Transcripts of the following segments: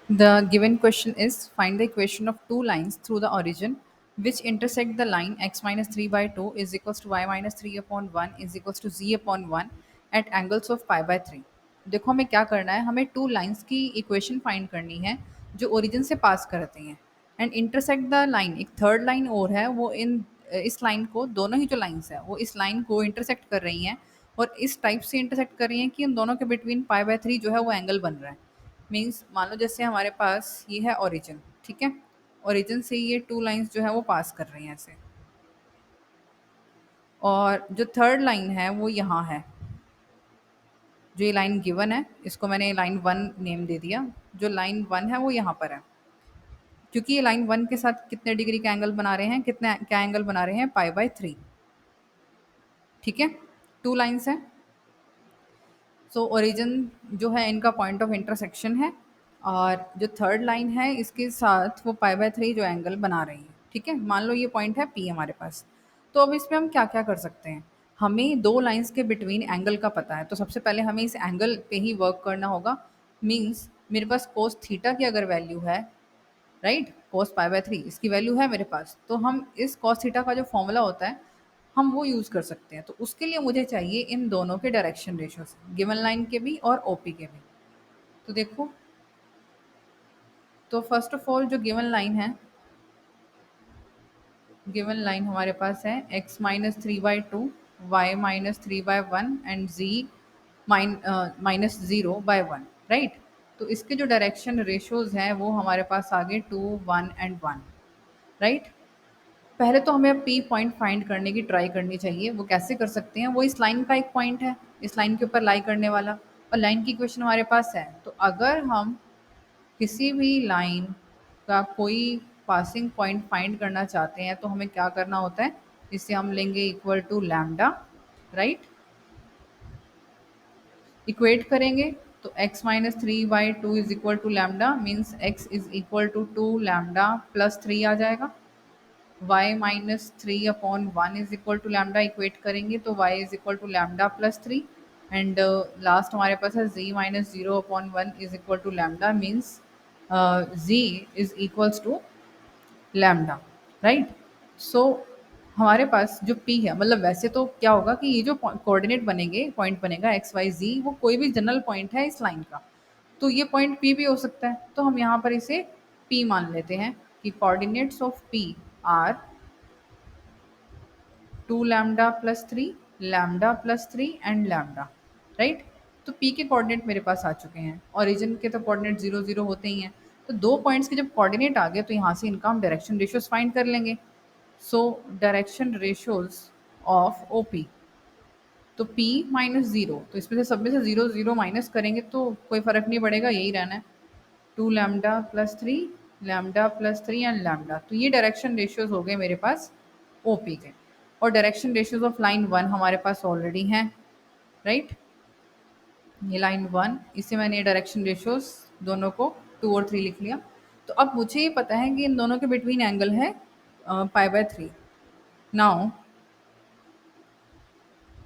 The given question is find the equation of two lines through the origin which intersect the line x minus 3 by 2 is equals to y minus 3 upon 1 is equals to z upon 1 at angles of pi by 3. देखो हमें क्या करना है, हमें two lines की equation find करनी है जो ओरिजिन से पास करती हैं एंड इंटरसेक्ट द लाइन. एक थर्ड लाइन और है वो इन इस लाइन को, दोनों ही जो लाइंस है वो इस लाइन को इंटरसेक्ट कर रही हैं और इस टाइप से इंटरसेक्ट कर रही हैं कि इन दोनों के बिटवीन पाई बाय 3 जो है वो एंगल बन रहा है. मीन्स मान लो जैसे हमारे पास ये है ओरिजिन, ठीक है, ओरिजिन से ये टू लाइंस जो है वो पास कर रही हैं ऐसे, और जो थर्ड लाइन है वो यहाँ है. जो ये लाइन गिवन है इसको मैंने लाइन 1 नेम दे दिया. जो लाइन 1 है वो यहाँ पर है, क्योंकि ये लाइन 1 के साथ कितने डिग्री का एंगल बना रहे हैं, कितने क्या एंगल बना रहे हैं, पाई बाय 3. ठीक है, टू लाइंस हैं. सो ओरिजिन जो है इनका पॉइंट ऑफ इंटरसेक्शन है और जो थर्ड लाइन है इसके साथ वो पाई बाय 3 जो एंगल बना रही है. ठीक है, मान लो ये पॉइंट है पी हमारे पास. तो अब इसमें हम क्या क्या कर सकते हैं, हमें दो लाइंस के बिटवीन एंगल का पता है तो सबसे पहले हमें इस एंगल पे ही वर्क करना होगा. मीन्स मेरे पास कोस थीटा की अगर वैल्यू है, राइट, कोस पाई बाय 3 इसकी वैल्यू है मेरे पास, तो हम इस कॉस थीटा का जो फॉर्मूला होता है हम वो यूज़ कर सकते हैं. तो उसके लिए मुझे चाहिए इन दोनों के डायरेक्शन रेशियोज, गिवन लाइन के भी और ओपी के भी. तो देखो, तो फर्स्ट ऑफ ऑल जो गिवन लाइन है, गिवन लाइन हमारे पास है x minus 3 by 2, y minus 3 by 1 and z minus 0 by 1, right. तो इसके जो डायरेक्शन रेशियोज हैं वो हमारे पास आ गए 2, 1 एंड 1, राइट. पहले तो हमें पी पॉइंट फाइंड करने की ट्राई करनी चाहिए. वो कैसे कर सकते हैं, वो इस लाइन का एक पॉइंट है, इस लाइन के ऊपर लाई करने वाला, और लाइन की इक्वेशन हमारे पास है. तो अगर हम किसी भी लाइन का कोई पासिंग पॉइंट फाइंड करना चाहते हैं तो हमें क्या करना होता है, इसे हम लेंगे equal to lambda, right. Equate करेंगे तो x minus 3 by 2 is equal to lambda, means x is equal to 2 lambda plus 3 आ जाएगा. y minus 3 upon 1 is equal to lambda, equate करेंगे तो y is equal to lambda plus 3. And last हमारे पास है z minus 0 upon 1 is equal to lambda, means z is equals to lambda, right. सो हमारे पास जो p है, मतलब वैसे तो क्या होगा कि ये जो कोऑर्डिनेट बनेंगे, पॉइंट बनेगा एक्स वाई जी, वो कोई भी जनरल पॉइंट है इस लाइन का, तो ये पॉइंट p भी हो सकता है. तो हम यहाँ पर इसे p मान लेते हैं कि coordinates of p are 2 lambda plus 3, lambda plus 3 and lambda, right. तो p के कोऑर्डिनेट मेरे पास आ चुके हैं, ओरिजिन के तो कोऑर्डिनेट 0 0 होते ही हैं. तो दो पॉइंट्स के जब कोऑर्डिनेट आ गए तो यहाँ से इनका हम डायरेक्शन रेशियोज फाइंड कर लेंगे. So direction ratios of OP, तो p माइनस 0, तो इसमें से सब में से 0 0 माइनस करेंगे तो कोई फ़र्क नहीं पड़ेगा, यही रहना है. 2 lambda plus 3, lambda plus 3 and lambda. तो ये डायरेक्शन रेशियोज हो गए मेरे पास OP के. और डायरेक्शन रेशियोज ऑफ लाइन 1 हमारे पास ऑलरेडी हैं, राइट. ये लाइन 1, इससे मैंने डायरेक्शन रेशियोज दोनों को 2 और 3 लिख लिया. तो अब मुझे ये पता है कि इन दोनों के बिटवीन एंगल है pi by 3. Now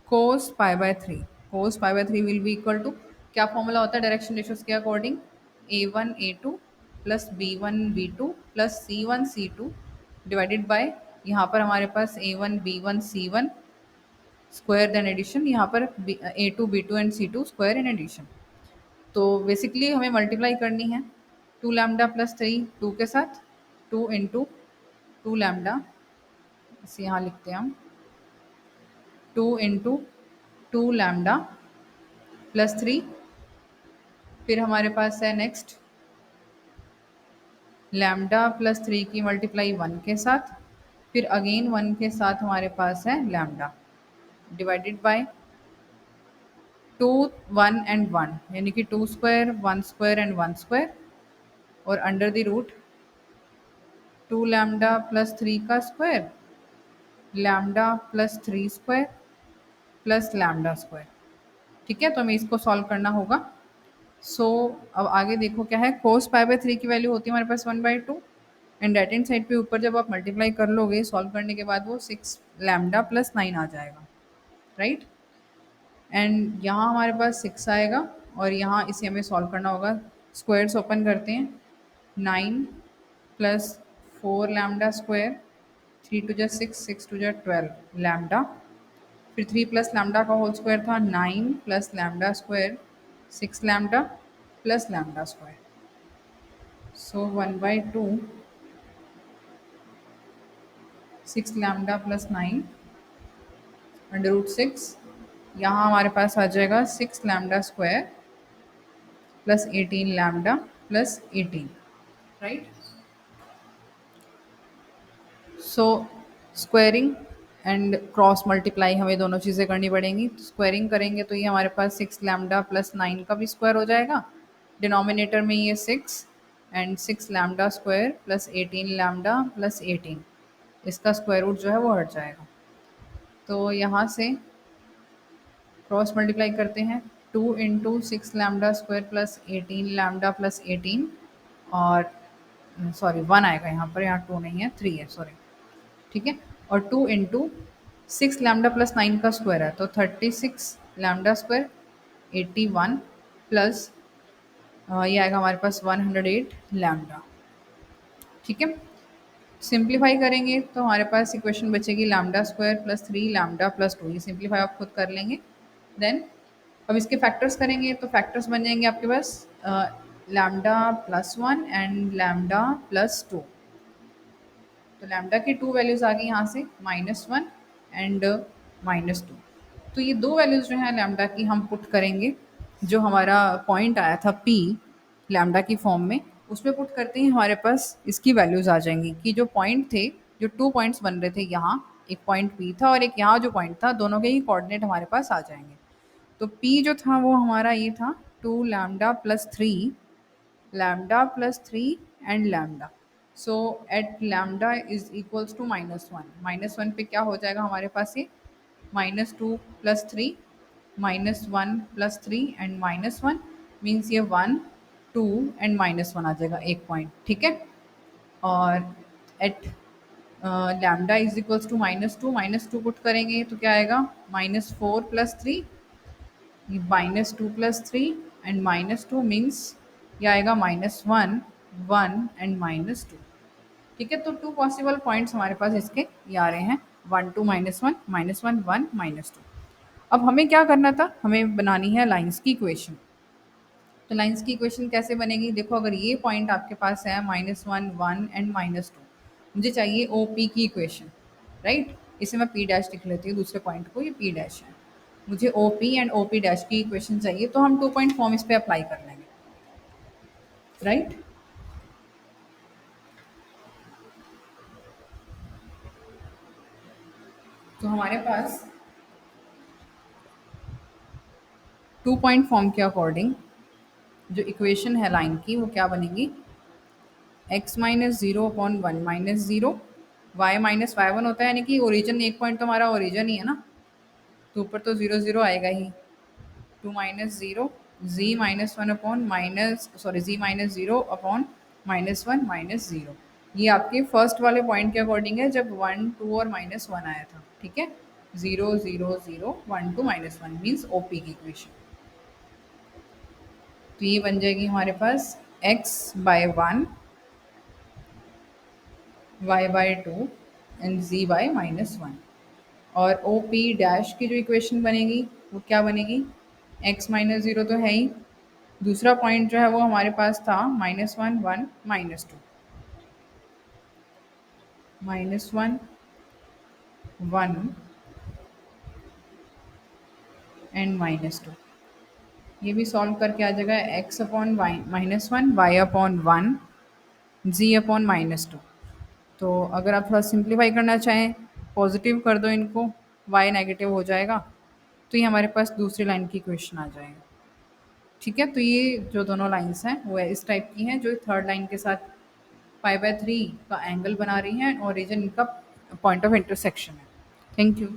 cos pi by 3, cos pi by 3 will be equal to, क्या फॉर्मूला होता है डायरेक्शन रेशियोज के according, a1 a2 plus b1 b2 plus c1 c2 divided by, यहाँ पर हमारे पास a1 b1 c1 square then addition, यहाँ पर a2 b2 and c2 square in addition. तो बेसिकली हमें मल्टीप्लाई करनी है 2 लैम्डा प्लस 3 2 के साथ, 2 इंटू 2 लैम्डा, इसे यहाँ लिखते हैं हम 2 इंटू 2 लैम्डा प्लस 3. फिर हमारे पास है नेक्स्ट लैम्डा प्लस 3 की मल्टीप्लाई 1 के साथ, फिर अगेन 1 के साथ हमारे पास है लैम्डा डिवाइडेड बाय 2 1 एंड 1, यानी कि 2 स्क्वायर 1 स्क्वायर एंड 1 स्क्वायर, और under the root 2 lambda plus 3 का square, lambda plus 3 square plus lambda square. ठीक है, तो हमें इसको सॉल्व करना होगा. सो अब आगे देखो क्या है, कोस पाई बाय 3 की वैल्यू होती है हमारे पास 1/2, एंड राइट हैंड साइड पे ऊपर जब आप मल्टीप्लाई कर लोगे सॉल्व करने के बाद वो 6 लैम्डा प्लस 9 आ जाएगा, राइट. एंड यहाँ हमारे पास 6 आएगा और यहाँ इसे हमें सॉल्व करना होगा. स्क्वायर्स ओपन करते हैं, 9 प्लस 4 लैम्डा स्क्वायर, 3 टू जा 6, 6 टू जा 12 लैम्डा, फिर 3 प्लस लैम्डा का होल स्क्वायर था 9 plus lambda square 6 lambda plus lambda square. So 1/2 6 lambda plus 9 √6, यहाँ हमारे पास आ जाएगा 6 lambda square plus 18 lambda plus 18, right. So squaring and cross multiply हमें दोनों चीज़ें करनी पड़ेंगी। तो स्क्वायरिंग करेंगे तो ये हमारे पास 6 लैम्डा प्लस 9 का भी स्क्वायर हो जाएगा, डिनोमिनेटर में ये 6 and 6 lambda square plus 18 lambda plus 18, इसका स्क्वायर रूट जो है वो हट जाएगा। तो यहाँ से क्रॉस मल्टीप्लाई करते हैं, 2 into 6 lambda square plus 18 lambda plus 18, और सॉरी 1 आएगा यहाँ पर, यहाँ 2 नहीं है 3 है, सॉरी, ठीक है। और 2 इंटू 6 लैम्डा प्लस 9 का स्क्वायर है तो 36 लैम्डा स्क्वायर 81 प्लस ये आएगा हमारे पास 108 लैम्डा, ठीक है। सिंप्लीफाई करेंगे तो हमारे पास इक्वेशन बचेगी lambda square plus 3 lambda plus 2, ये सिंप्लीफाई आप खुद कर लेंगे। देन अब इसके फैक्टर्स करेंगे तो फैक्टर्स बन जाएंगे आपके पास lambda plus 1 and lambda plus 2। तो लैम्डा की 2 वैल्यूज़ आ गई यहाँ से, -1 एंड -2। तो ये दो वैल्यूज़ जो हैं लैम्डा की हम पुट करेंगे, जो हमारा पॉइंट आया था p लैम्डा की फॉर्म में, उसमें पुट करते ही हमारे पास इसकी वैल्यूज़ आ जाएंगी कि जो पॉइंट थे, जो 2 पॉइंट्स बन रहे थे यहाँ, एक पॉइंट p था और एक यहाँ जो पॉइंट था, दोनों के ही कोऑर्डिनेट हमारे पास आ जाएंगे। तो p जो था वो हमारा ये था 2 lambda plus 3 lambda plus 3 and lambda. So at lambda is equals to -1, -1 पे क्या हो जाएगा हमारे पास ये -2 प्लस 3, -1 प्लस 3 एंड -1 मीन्स ये 1 2 एंड -1 आ जाएगा एक पॉइंट, ठीक है। और at lambda is equals to -2 put करेंगे तो क्या आएगा -4 प्लस 3, -2 प्लस 3 एंड -2 मीन्स ये आएगा -1 1 एंड -2, ठीक है। तो 2 पॉसिबल पॉइंट्स हमारे पास इसके ये आ रहे हैं, 1 2 -1 -1 1 -2। अब हमें क्या करना था, हमें बनानी है लाइंस की इक्वेशन। तो लाइंस की इक्वेशन कैसे बनेगी, देखो अगर ये पॉइंट आपके पास है -1 1 एंड -2, मुझे चाहिए ओ पी की इक्वेशन, राइट। इसे मैं पी डैश लिख लेती हूँ, दूसरे पॉइंट को, ये पी डैश है। मुझे O P and O P dash की इक्वेशन चाहिए, तो हम 2 पॉइंट फॉर्म इस पे अप्लाई कर लेंगे, राइट। तो हमारे पास 2 पॉइंट फॉर्म के अकॉर्डिंग जो इक्वेशन है लाइन की वो क्या बनेगी, x minus 0 upon 1 minus 0, y minus y1 होता है, यानी कि ओरिजिन एक पॉइंट तो हमारा ओरिजिन ही है ना, तो ऊपर तो 0 0 आएगा ही। 2 minus 0 z minus 1 upon z minus 0 upon -1 minus 0, ये आपके फर्स्ट वाले पॉइंट के अकॉर्डिंग है जब 1 2 और -1 आया था, ठीक है। 0 0 0 1 2 -1 मीन्स ओपी की इक्वेशन। तो ये बन जाएगी हमारे पास x/1 y/2 एंड z/-1। और ओ पी डैश की जो इक्वेशन बनेगी वो क्या बनेगी, x माइनस 0 तो है ही, दूसरा पॉइंट जो है वो हमारे पास था -1 1 -2, -1 1 एंड -2, ये भी सॉल्व करके आ जाएगा x upon -1 y upon 1 z upon -2। तो अगर आप थोड़ा सिंप्लीफाई करना चाहें, पॉजिटिव कर दो इनको, y नेगेटिव हो जाएगा, तो ये हमारे पास दूसरी लाइन की इक्वेशन आ जाएगा, ठीक है। तो ये जो दोनों लाइंस हैं वो इस टाइप की हैं, जो थर्ड लाइन के साथ π/3 का एंगल बना रही हैं और रीजन इनका पॉइंट ऑफ इंटरसेक्शन है। Thank you.